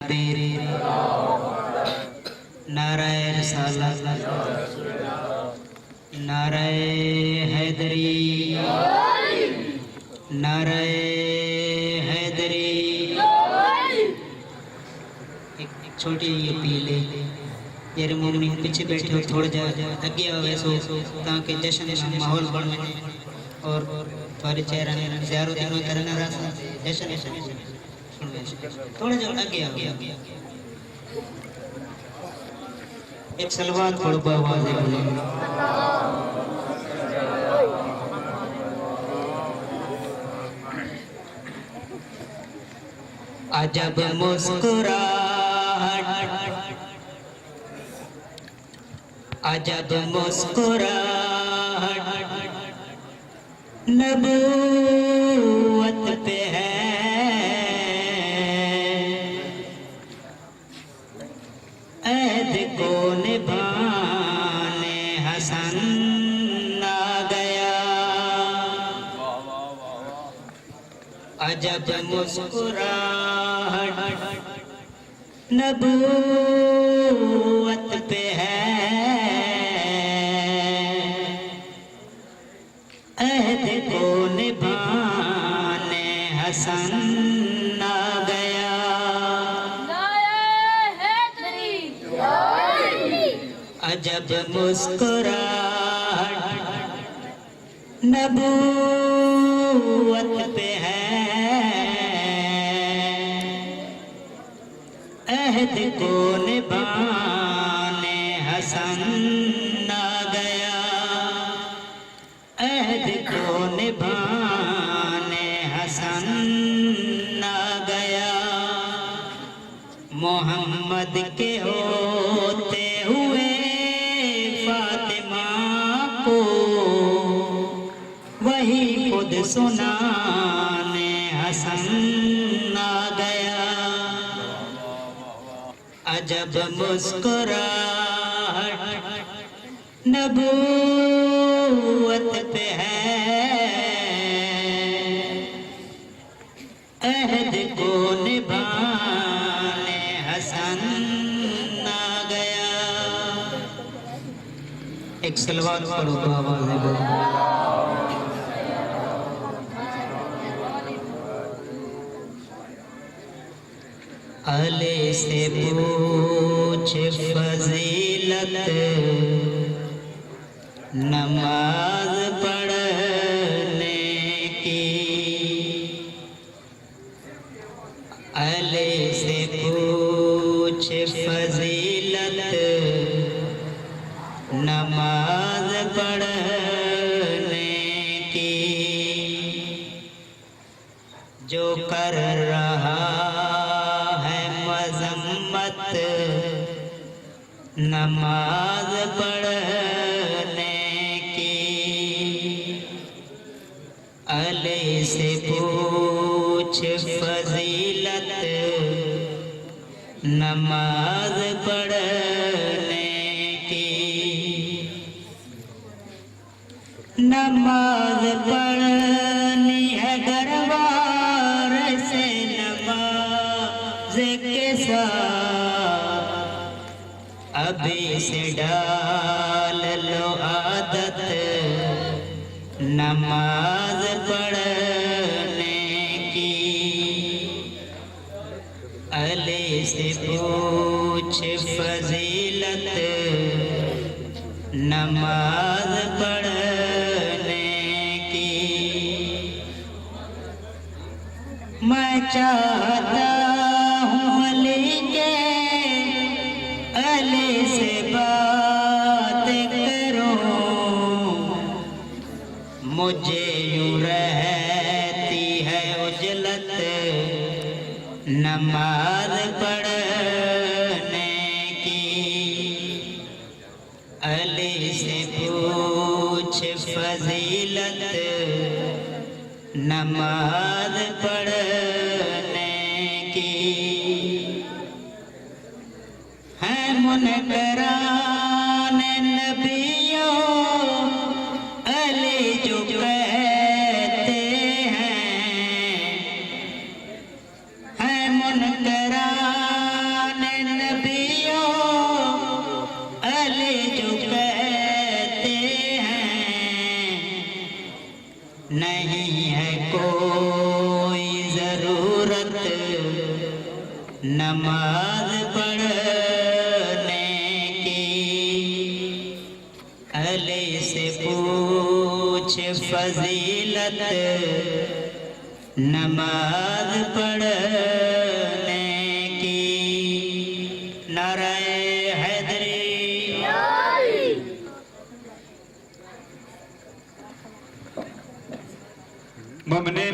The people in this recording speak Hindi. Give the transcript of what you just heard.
तेरे नाराए रिसालत नाराए हैदरी नाराए हैदरी। एक छोटी अपील है यार मोमनी पीछे बैठे हो थोड़ा जा अगे आओ वैसो ताकि जश्न का माहौल बन बने और तुम्हारे चेहरा ने ज़्यादा दिनों करना रास्ता जश्न थोड़ा जो आगे आगे एक सलवात पढ़ो आवाज़ बोले अजब मुस्कुराहट अजब मुस्कुराहट नबूवत पे है ऐद को निभाने हसन आ गया। अजब मुस्कुराहट नबूवत पे है ऐद को निभाने हसन आ गया। अजब मुस्कुराहट नबूवत पे है अहद को निभाने हसन आ गया। अहद को निभाने हसन आ गया। मोहम्मद के होते हुए फातिमा को वही खुद सुनाने हसन आ गया। अजब मुस्कुराहट नबूवत पे है अहद को निभाने हसन आ गया। एक सलवात पढ़ो तो आवाज़ है बोलो अले से पूछ फजीलत नमाज पढ़ने की। अले से पूछ फजीलत नमाज पढ़ने की। जो कर रहा नमाज पढ़ने की। अले से पूछ फजीलत नमाज पढ़ने की। नमाज पढ़नी है दरबार से नमाज के साथ अभी से डाल लो आदत नमाज पढ़ने की। अले से पूछ फजीलत नमाज पढ़ने की। मैं चाहता हूँ अली के अली से बात करो मुझे यूं रहती है उजलत नमाज पढ़ने की। अली से पूछ फजीलत नमाज पढ़ने की। है मुनकराने नबियों अली जो कहते हैं है मुनकराने है कोई जरूरत नमाज पढ़ने की, अली से पूछ फजीलत नमाज पढ़ने की। नाराए हैदरी। मुमने